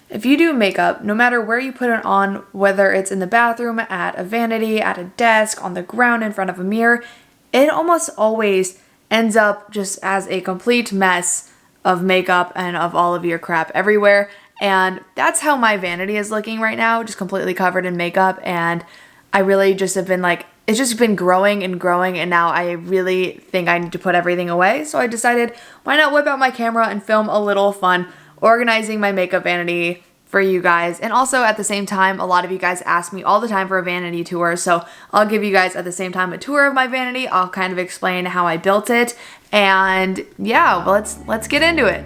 if you do makeup, no matter where you put it on, whether it's in the bathroom, at a vanity, at a desk, on the ground in front of a mirror, it almost always ends up just as a complete mess of makeup and of all of your crap everywhere. And that's how my vanity is looking right now, just completely covered in makeup. And I really just have been like, it's just been growing and growing, and now I really think I need to put everything away. So I decided, why not whip out my camera and film a little fun organizing my makeup vanity for you guys. And also at the same time, a lot of you guys ask me all the time for a vanity tour, so I'll give you guys at the same time a tour of my vanity. I'll kind of explain how I built it, and yeah, well, let's get into it.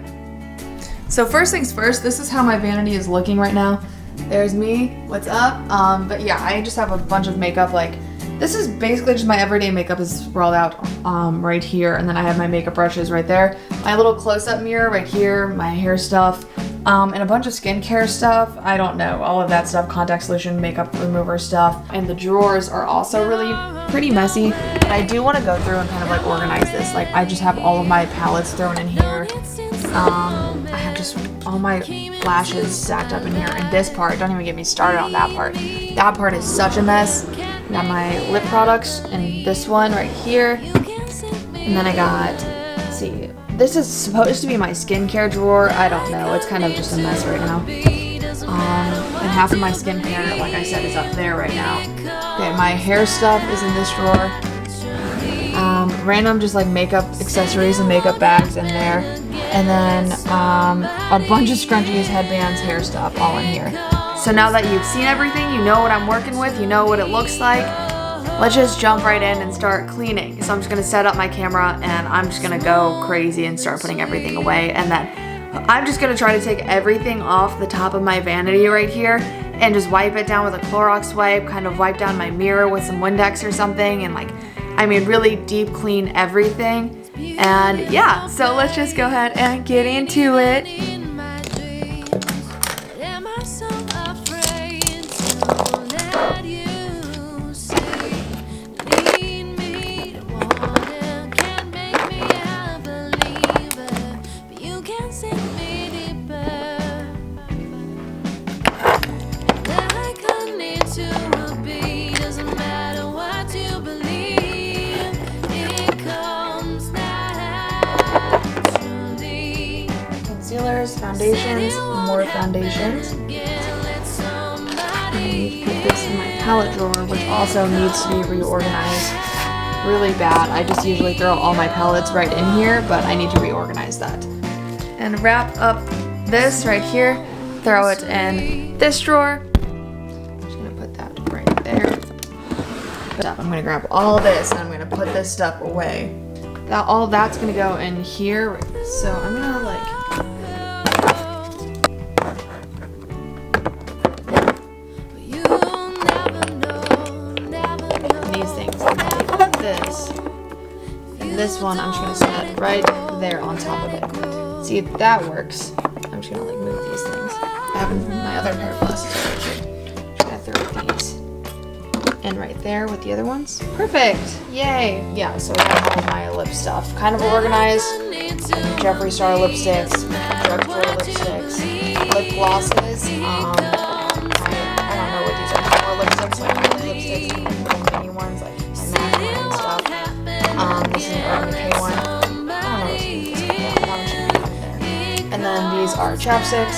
So first things first, this is how my vanity is looking right now. There's me, what's up? But yeah, I just have a bunch of makeup. Like, this is basically just my everyday makeup is sprawled out right here, and then I have my makeup brushes right there, my little close-up mirror right here, my hair stuff, and a bunch of skincare stuff. I don't know, all of that stuff, contact solution, makeup remover stuff, and the drawers are also really pretty messy. But I do want to go through and kind of like organize this. Like, I just have all of my palettes thrown in here. I have just all my lashes stacked up in here, and this part, don't even get me started on that part. That part is such a mess. I got my lip products and this one right here, and then I got, let's see, this is supposed to be my skincare drawer. I don't know, it's kind of just a mess right now. And half of my skincare, like I said, is up there right now. Okay, my hair stuff is in this drawer. Random just like makeup accessories and makeup bags in there, and then a bunch of scrunchies, headbands, hair stuff all in here. So now that you've seen everything, you know what I'm working with, you know what it looks like, let's just jump right in and start cleaning. So I'm just gonna set up my camera and I'm just gonna go crazy and start putting everything away. And then I'm just gonna try to take everything off the top of my vanity right here and just wipe it down with a Clorox wipe, kind of wipe down my mirror with some Windex or something, and like, I mean, really deep clean everything. And yeah, so let's just go ahead and get into it. Concealers, foundations, more foundations. I need to put this in my palette drawer, which also needs to be reorganized really bad. I just usually throw all my palettes right in here, but I need to reorganize that. And wrap up this right here, throw it in this drawer. I'm just gonna put that right there. I'm gonna grab all this and I'm gonna put this stuff away. All that's gonna go in here. So I'm gonna like, this one, I'm just gonna set right there on top of it. See, that works. I'm just gonna like move these things. I have my other pair of glasses right here. Just gotta throw these in right there with the other ones. Perfect! Yay! Yeah, so I have all my lip stuff kind of organized. Jeffree Star lipsticks, drugstore lipsticks, lip glosses. I don't know what these are. More lipsticks, like lipsticks, little mini ones, like my MAC one and stuff. This is an Urban Decay one. I don't know what these are. And then these are chapsticks.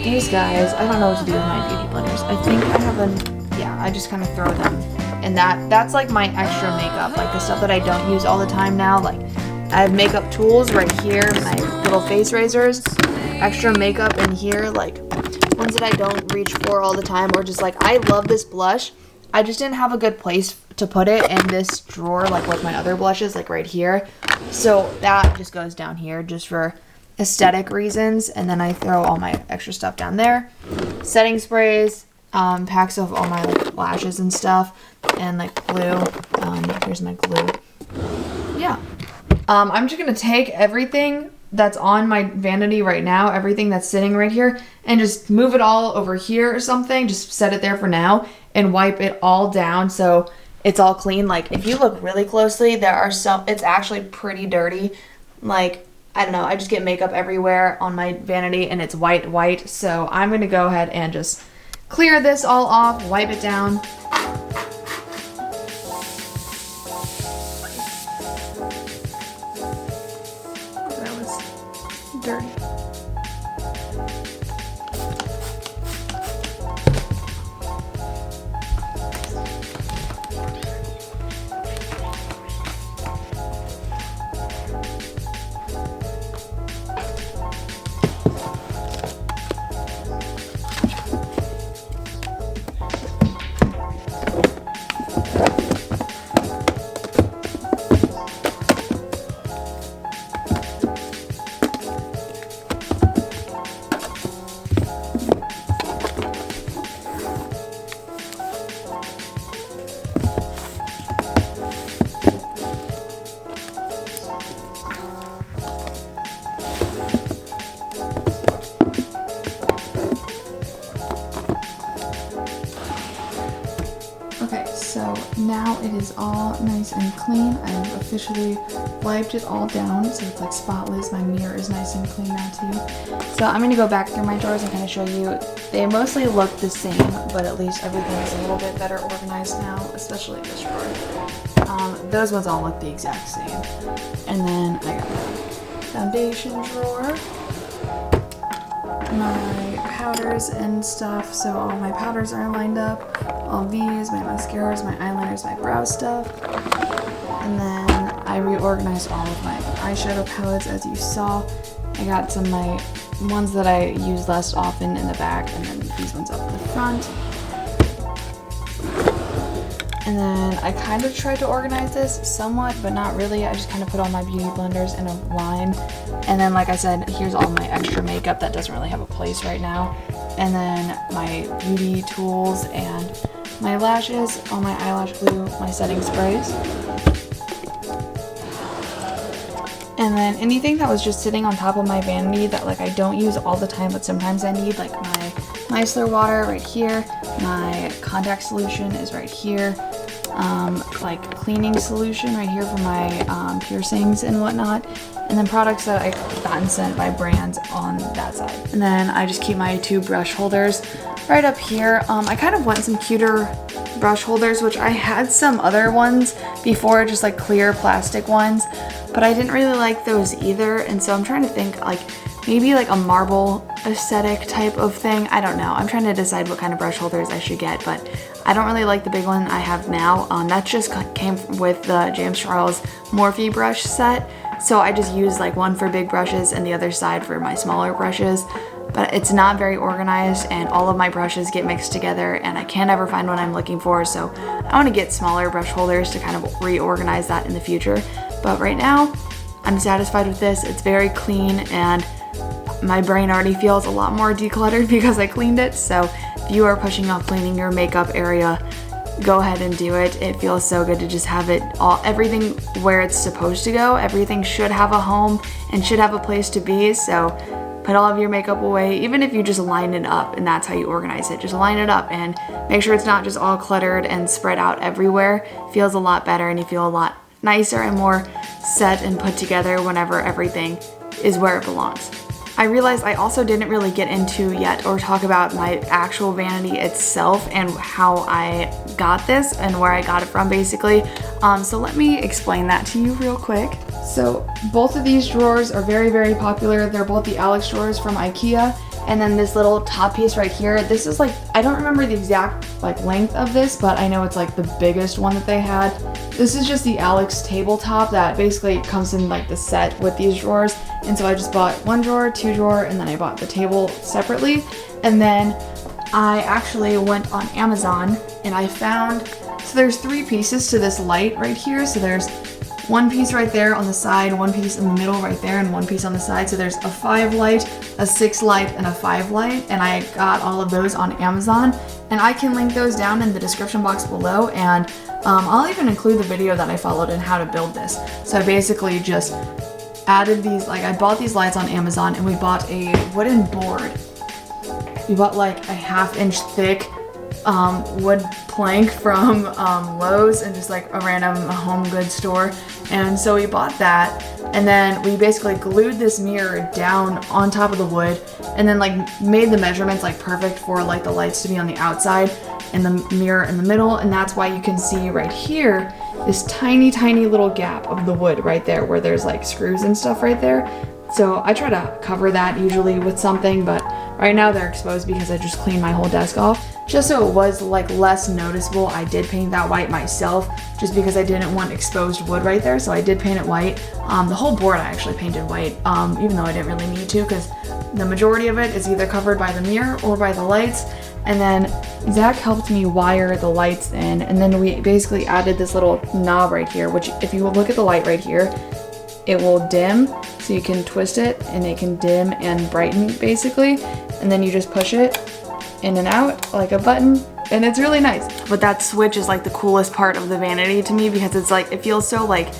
These guys, I don't know what to do with my beauty blenders. I think I have I just kind of throw them. And that's like my extra makeup, like the stuff that I don't use all the time now. Like, I have makeup tools right here, my little face razors, extra makeup in here, like ones that I don't reach for all the time, or just like, I love this blush. I just didn't have a good place to put it in this drawer, like with my other blushes, like right here. So that just goes down here just for aesthetic reasons. And then I throw all my extra stuff down there. Setting sprays, packs of all my like lashes and stuff, and like glue. Here's my glue. Yeah. I'm just gonna take everything that's on my vanity right now, everything that's sitting right here, and just move it all over here or something. Just set it there for now and wipe it all down so it's all clean. Like, if you look really closely, there are some, it's actually pretty dirty. Like, I don't know, I just get makeup everywhere on my vanity and it's white. So I'm gonna go ahead and just clear this all off, wipe it down. That was dirty. Okay, so now it is all nice and clean. I've officially wiped it all down so it's like spotless. My mirror is nice and clean now too. So I'm going to go back through my drawers and kind of show you. They mostly look the same, but at least everything is a little bit better organized now, especially this drawer. Those ones all look the exact same. And then I got my foundation drawer, my powders and stuff. So all my powders are lined up. All these, my mascaras, my eyeliners, my brow stuff. And then I reorganized all of my eyeshadow palettes as you saw. I got some of my ones that I use less often in the back, and then these ones up in the front. And then I kind of tried to organize this somewhat, but not really. I just kind of put all my beauty blenders in a line. And then, like I said, here's all my extra makeup that doesn't really have a place right now. And then my beauty tools and my lashes, all my eyelash glue, my setting sprays. And then anything that was just sitting on top of my vanity that like I don't use all the time, but sometimes I need, like my micellar water right here, my contact solution is right here, like cleaning solution right here for my piercings and whatnot, and then products that I've gotten sent by brands on that side. And then I just keep my 2 brush holders right up here. I kind of want some cuter brush holders, which I had some other ones before, just like clear plastic ones, but I didn't really like those either. And so I'm trying to think like maybe like a marble aesthetic type of thing. I don't know. I'm trying to decide what kind of brush holders I should get, but I don't really like the big one I have now. That just came with the James Charles Morphe brush set. So I just use like one for big brushes and the other side for my smaller brushes. But it's not very organized and all of my brushes get mixed together and I can't ever find what I'm looking for. So I want to get smaller brush holders to kind of reorganize that in the future. But right now, I'm satisfied with this. It's very clean and my brain already feels a lot more decluttered because I cleaned it. So if you are pushing off cleaning your makeup area, go ahead and do it. It feels so good to just have it all, everything where it's supposed to go. Everything should have a home and should have a place to be. So put all of your makeup away, even if you just line it up and that's how you organize it. Just line it up and make sure it's not just all cluttered and spread out everywhere. It feels a lot better and you feel a lot nicer and more set and put together whenever everything is where it belongs. I realized I also didn't really get into yet or talk about my actual vanity itself and how I got this and where I got it from basically. So let me explain that to you real quick. So both of these drawers are very, very popular. They're both the Alex drawers from IKEA. And then this little top piece right here, this is like, I don't remember the exact like length of this, but I know it's like the biggest one that they had. This is just the Alex tabletop that basically comes in like the set with these drawers. And so I just bought 1 drawer, 2 drawer, and then I bought the table separately. And then I actually went on Amazon and I found, so there's 3 pieces to this light right here. So there's 1 piece right there on the side, 1 piece in the middle right there, and 1 piece on the side. So there's a 5 light, a 6 light, and a 5 light. And I got all of those on Amazon. And I can link those down in the description box below. And I'll even include the video that I followed in how to build this. So I basically just added these, like I bought these lights on Amazon and we bought a wooden board. We bought like a 1/2 inch thick wood plank from Lowe's and just like a random home goods store. And so we bought that And then we basically glued this mirror down on top of the wood and then like made the measurements like perfect for like the lights to be on the outside and the mirror in the middle. And that's why you can see right here this tiny little gap of the wood right there where there's like screws and stuff right there. So I try to cover that usually with something, but right now they're exposed because I just cleaned my whole desk off. Just so it was like less noticeable, I did paint that white myself just because I didn't want exposed wood right there. So I did paint it white. The whole board I actually painted white, even though I didn't really need to because the majority of it is either covered by the mirror or by the lights. And then Zach helped me wire the lights in, and then we basically added this little knob right here, which if you look at the light right here, it will dim, so you can twist it and it can dim and brighten basically, and then you just push it in and out like a button, and it's really nice. But that switch is like the coolest part of the Vanity to me because it's like, it feels so like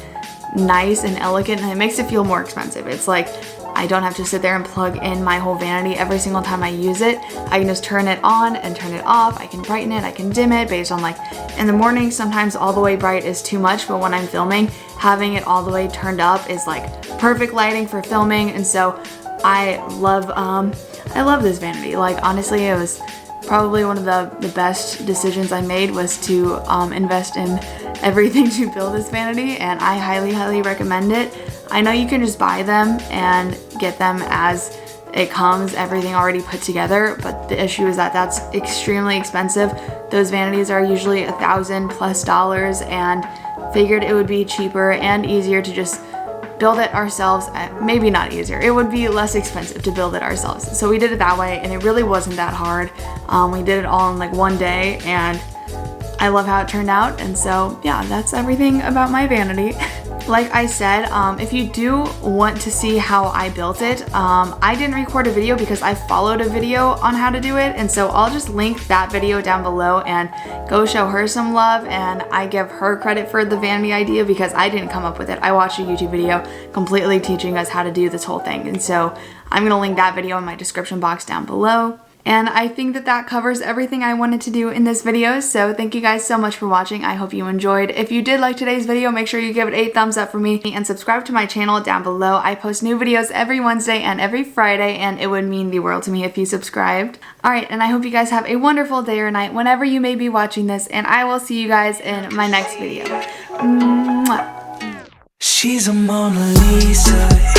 nice and elegant, and it makes it feel more expensive. It's like I don't have to sit there and plug in my whole Vanity every single time I use it. I can just turn it on and turn it off. I can brighten it, I can dim it based on like, in the morning sometimes all the way bright is too much, but when I'm filming, having it all the way turned up is like perfect lighting for filming. And so I love this Vanity. Like honestly, it was probably one of the best decisions I made was to invest in everything to build this Vanity, and I highly recommend it. I know you can just buy them and get them as it comes, everything already put together, but the issue is that that's extremely expensive. Those Vanities are usually $1,000+ and figured it would be cheaper and easier to just build it ourselves. Maybe not easier, it would be less expensive to build it ourselves. So we did it that way, and it really wasn't that hard. We did it all in like one day, and I love how it turned out. And so yeah, that's everything about my Vanity. Like I said, if you do want to see how I built it, I didn't record a video because I followed a video on how to do it, and so I'll just link that video down below and go show her some love, and I give her credit for the Vanity idea because I didn't come up with it. I watched a YouTube video completely teaching us how to do this whole thing, and so I'm gonna link that video in my description box down below. And I think that that covers everything I wanted to do in this video, so thank you guys so much for watching. I hope you enjoyed. If you did like today's video, make sure you give it a thumbs up for me and subscribe to my channel down below. I post new videos every Wednesday and every Friday, and it would mean the world to me if you subscribed. Alright, and I hope you guys have a wonderful day or night whenever you may be watching this, and I will see you guys in my next video. Mwah. She's a Mona Lisa.